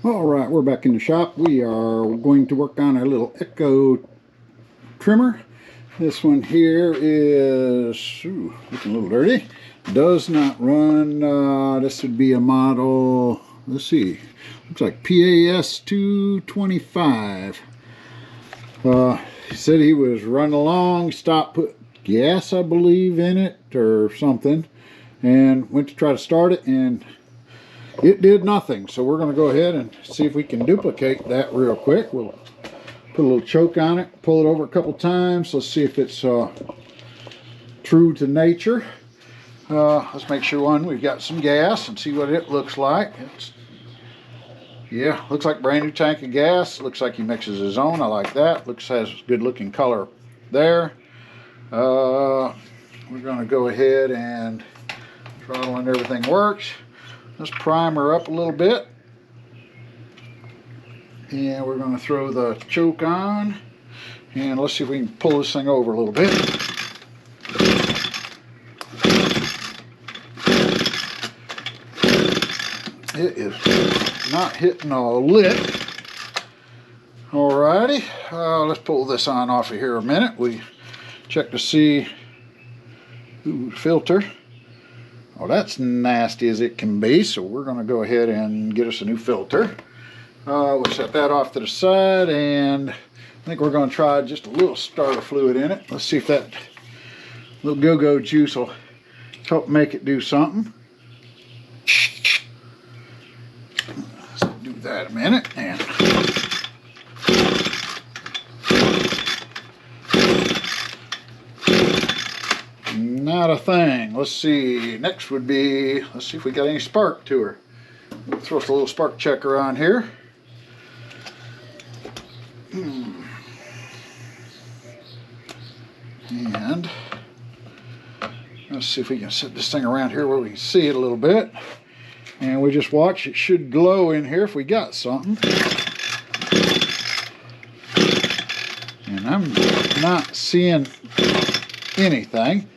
All right, we're back in the shop. We are going to work on our little Echo trimmer. This one here is looking a little dirty. Does not run. This would be a model. Let's see. Looks like PAS-225. He said he was running along, stopped, put gas, I believe, in it or something, and went to try to start it, and it did nothing. So we're going to go ahead and see if we can duplicate that real quick. We'll put a little choke on it, pull it over a couple times. Let's see if it's true to nature. Let's make sure we've got some gas and see what it looks like. Yeah, looks like brand new tank of gas. Looks like he mixes his own. I like that. Has good looking color there. We're going to go ahead and throttle and everything works. Let's prime her up a little bit. And we're going to throw the choke on. And let's see if we can pull this thing over a little bit. It is not hitting a lick. Alrighty. Let's pull this on off of here a minute. We check to see. Filter. Oh, that's nasty as it can be, so we're going to go ahead and get us a new filter. We'll set that off to the side, and I think we're going to try just a little starter fluid in it. Let's see if that little go-go juice will help make it do something. Let's do that a minute. And not a thing. Let's see. Next would be, let's see if we got any spark to her. We'll throw us a little spark checker on here. And let's see if we can set this thing around here where we can see it a little bit. And we just watch. It should glow in here if we got something. And I'm not seeing anything.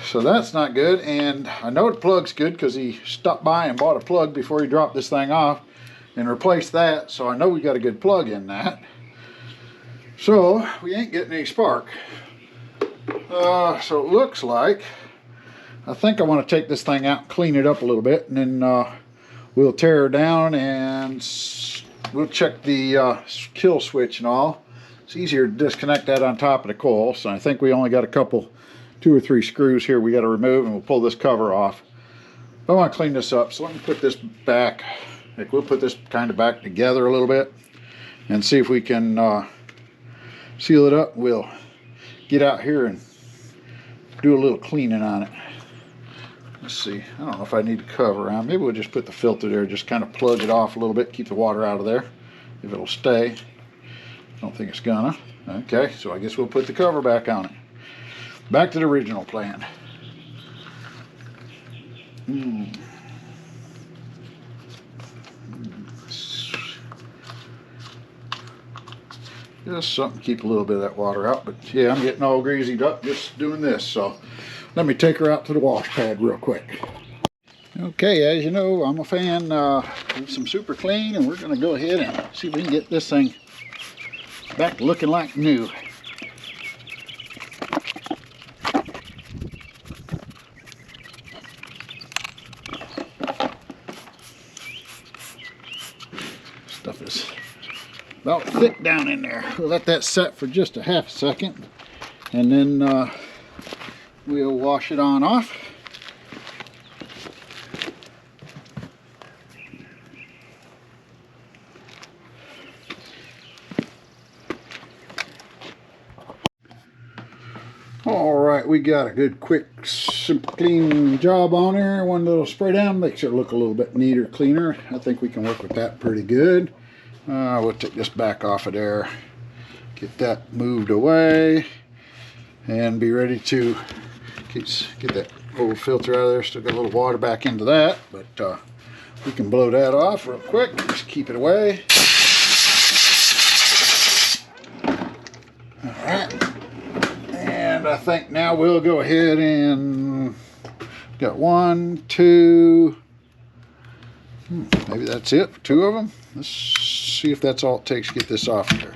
So that's not good, and I know the plug's good because he stopped by and bought a plug before he dropped this thing off and replaced that, so I know we got a good plug in that. So we ain't getting any spark. So it looks like, I think I want to take this thing out and clean it up a little bit, and then we'll tear her down and we'll check the kill switch and all. It's easier to disconnect that on top of the coil, so I think we only got a couple, 2 or 3 screws here we got to remove, and we'll pull this cover off. I want to clean this up, so let me put this back. Like, we'll put this kind of back together a little bit and see if we can seal it up. We'll get out here and do a little cleaning on it. Let's see. I don't know if I need to cover around. Maybe we'll just put the filter there, just kind of plug it off a little bit, keep the water out of there, if it'll stay. I don't think it's gonna. Okay, so I guess we'll put the cover back on it. Back to the original plan. Just something to keep a little bit of that water out, but yeah, I'm getting all greasied up just doing this, so let me take her out to the wash pad real quick. Okay, as you know, I'm a fan of some super clean, and we're going to go ahead and see if we can get this thing back looking like new. Stuff is about thick down in there. We'll let that set for just a half second, and then we'll wash it on off. Alright, we got a good, quick, simple, clean job on there. One little spray down makes it look a little bit neater, cleaner. I think we can work with that pretty good. We'll take this back off of there, get that moved away, and be ready to get that old filter out of there. Still got a little water back into that, but we can blow that off real quick. Just keep it away. Alright. And I think now we'll go ahead and got 1, 2, Maybe that's it for 2 of them. Let's see if that's all it takes to get this off here.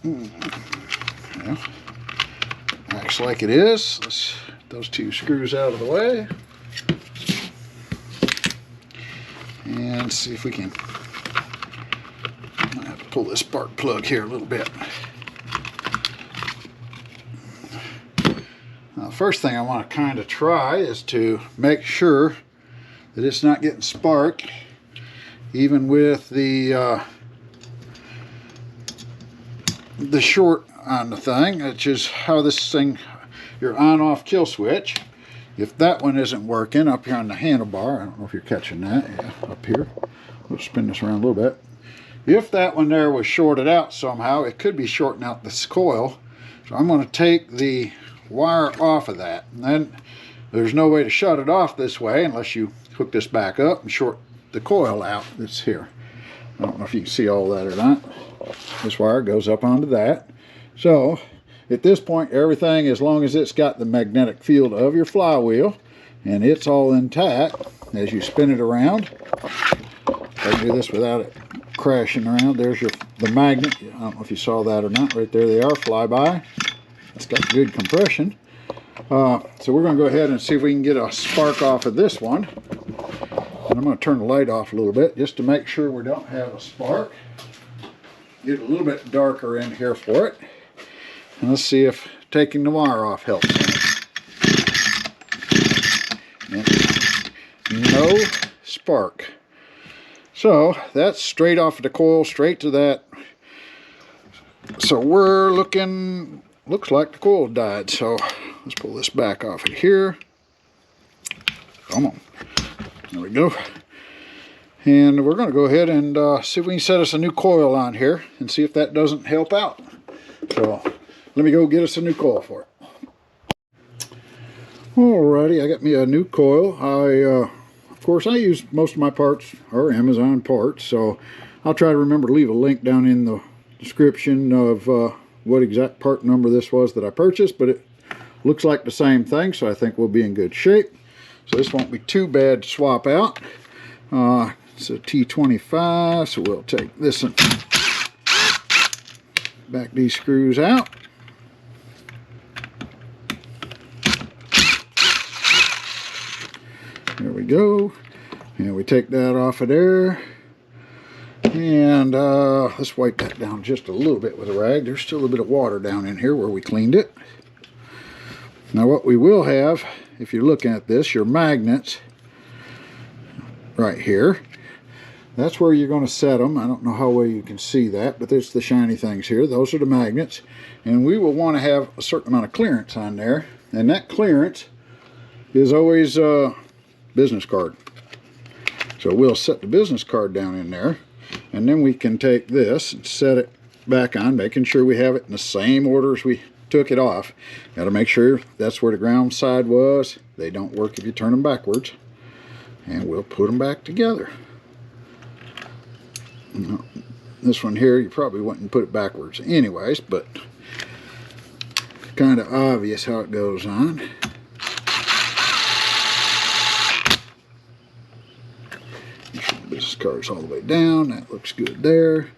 Yeah, acts like it is. Let's get those 2 screws out of the way. And see if we can. I have to pull this spark plug here a little bit. Now, the first thing I want to kind of try is to make sure that it's not getting spark, even with the short on the thing, which is how this thing, your on-off kill switch. If that one isn't working up here on the handlebar, I don't know if you're catching that, yeah, up here. We'll spin this around a little bit. If that one there was shorted out somehow, it could be shorting out this coil. So I'm going to take the wire off of that. And then there's no way to shut it off this way unless you hook this back up and short the coil out that's here. I don't know if you can see all that or not. This wire goes up onto that. So at this point, everything, as long as it's got the magnetic field of your flywheel and it's all intact, as you spin it around, I can do this without it crashing around. There's the magnet. I don't know if you saw that or not. Right there they are, flyby. It's got good compression. So we're going to go ahead and see if we can get a spark off of this one. And I'm going to turn the light off a little bit just to make sure we don't have a spark. Get a little bit darker in here for it. And let's see if taking the wire off helps. And no spark. So that's straight off of the coil, straight to that. So we're looking, looks like the coil died. So let's pull this back off of here. Come on. There we go. And we're going to go ahead and see if we can set us a new coil on here and see if that doesn't help out. So let me go get us a new coil for it. Alrighty, I got me a new coil. Of course, I use most of my parts are Amazon parts, so I'll try to remember to leave a link down in the description of what exact part number this was that I purchased, but it looks like the same thing, so I think we'll be in good shape. So this won't be too bad to swap out. It's a T25, so we'll take this and back these screws out. There we go. And we take that off of there. And let's wipe that down just a little bit with a rag. There's still a bit of water down in here where we cleaned it. Now what we will have, if you're looking at this, your magnets right here. That's where you're going to set them. I don't know how well you can see that, but there's the shiny things here. Those are the magnets. And we will want to have a certain amount of clearance on there. And that clearance is always a business card. So we'll set the business card down in there. And then we can take this and set it back on, making sure we have it in the same order as we took it off. Got to make sure that's where the ground side was. They don't work if you turn them backwards. And we'll put them back together. This one here, you probably wouldn't put it backwards anyways, but kind of obvious how it goes on. This card's all the way down. That looks good there.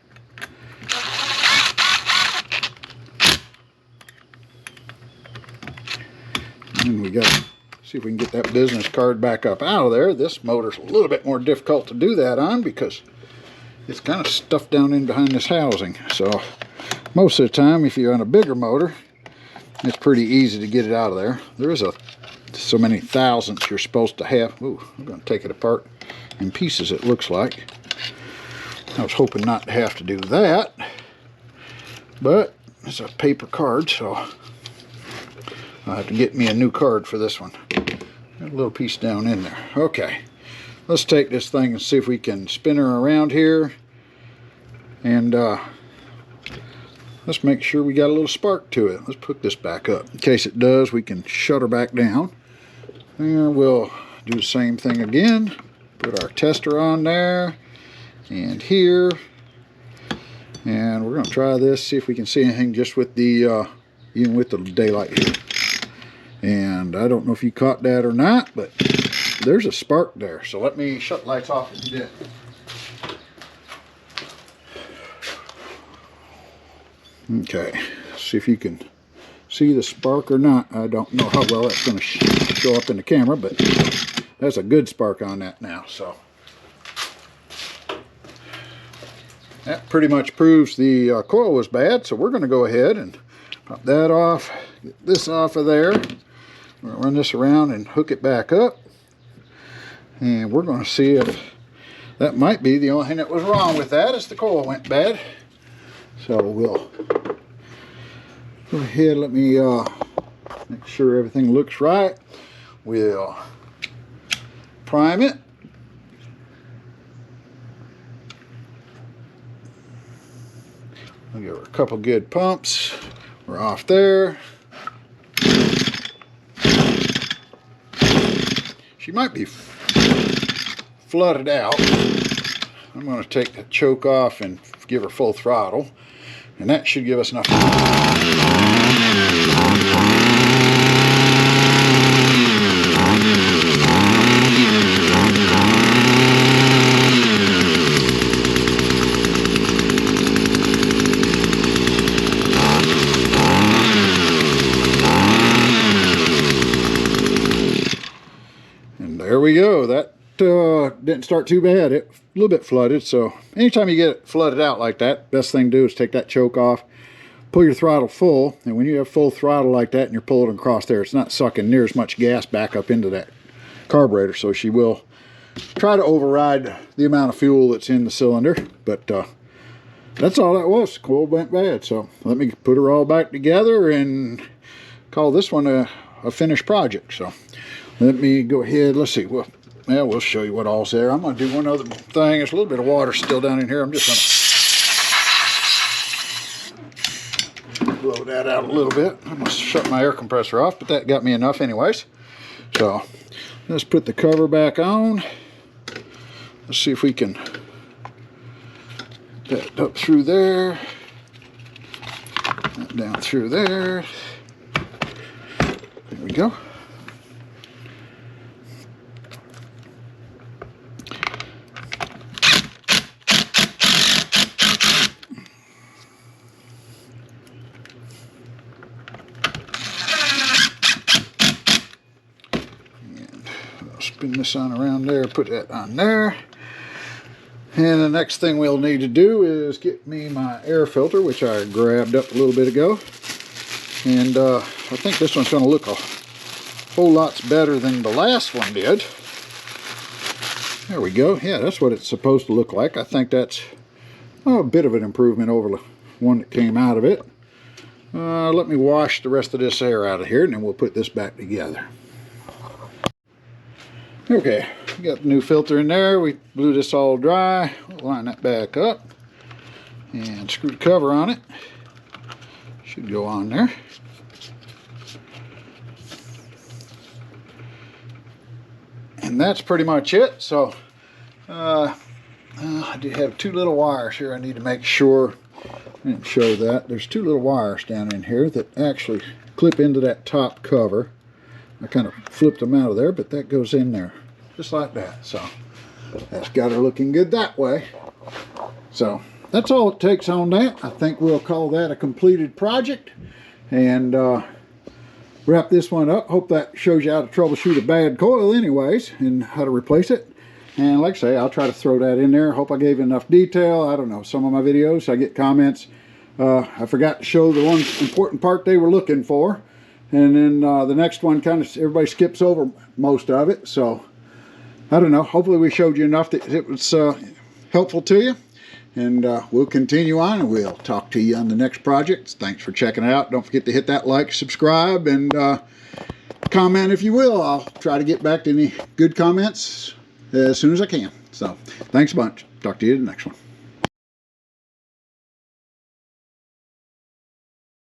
And we got to see if we can get that business card back up out of there. This motor's a little bit more difficult to do that on because it's kind of stuffed down in behind this housing. So most of the time, if you're on a bigger motor, it's pretty easy to get it out of there. There is so many thousandths you're supposed to have. Ooh, I'm going to take it apart in pieces, it looks like. I was hoping not to have to do that, but it's a paper card, so I'll have to get me a new card for this one. Got a little piece down in there. Okay, let's take this thing and see if we can spin her around here, and let's make sure we got a little spark to it. Let's put this back up. In case it does, we can shut her back down. And we'll do the same thing again. Put our tester on there and here. And we're going to try this, see if we can see anything just with the, even with the daylight here. And I don't know if you caught that or not, but there's a spark there. So let me shut the lights off if you did. Okay, see if you can see the spark or not. I don't know how well that's going to show up in the camera, but there's a good spark on that now. So that pretty much proves the coil was bad. So we're going to go ahead and pop that off, get this off of there. We're going to run this around and hook it back up. And we're going to see if that might be the only thing that was wrong with that, is the coil went bad. So we'll go ahead, let me make sure everything looks right. We'll prime it. I'll give her a couple good pumps. We're off there. She might be flooded out. I'm going to take the choke off and give her full throttle, and that should give us enough. And there we go. That didn't start too bad. It a little bit flooded, so anytime you get it flooded out like that, best thing to do is take that choke off, pull your throttle full, and when you have full throttle like that and you're pulling across there, it's not sucking near as much gas back up into that carburetor, so she will try to override the amount of fuel that's in the cylinder. But that's all that was. The coil went bad, so let me put her all back together and call this one a finished project. So let me go ahead, let's see, well, yeah, we'll show you what all's there. I'm going to do one other thing. There's a little bit of water still down in here. I'm just going to blow that out a little bit. I'm going to shut my air compressor off, but that got me enough anyways. So let's put the cover back on. Let's see if we can get that up through there, that down through there. There we go. Spin this on around there, put that on there. And the next thing we'll need to do is get me my air filter, which I grabbed up a little bit ago. And I think this one's going to look a whole lot better than the last one did. There we go. Yeah, that's what it's supposed to look like. I think that's a bit of an improvement over the one that came out of it. Let me wash the rest of this air out of here, and then we'll put this back together. Okay, we got the new filter in there. We blew this all dry. We'll line that back up and screw the cover on it. Should go on there. And that's pretty much it. So I do have two little wires here. I need to make sure I didn't show that. There's two little wires down in here that actually clip into that top cover. I kind of flipped them out of there, but that goes in there just like that. So that's got her looking good that way. So that's all it takes on that. I think we'll call that a completed project and wrap this one up. Hope that shows you how to troubleshoot a bad coil anyways and how to replace it. And like I say, I'll try to throw that in there. Hope I gave enough detail. I don't know, some of my videos I get comments. I forgot to show the one important part they were looking for. And then the next one, kind of everybody skips over most of it. So I don't know. Hopefully we showed you enough that it was helpful to you. And we'll continue on, and we'll talk to you on the next project. Thanks for checking it out. Don't forget to hit that like, subscribe, and comment if you will. I'll try to get back to any good comments as soon as I can. So thanks a bunch. Talk to you in the next one.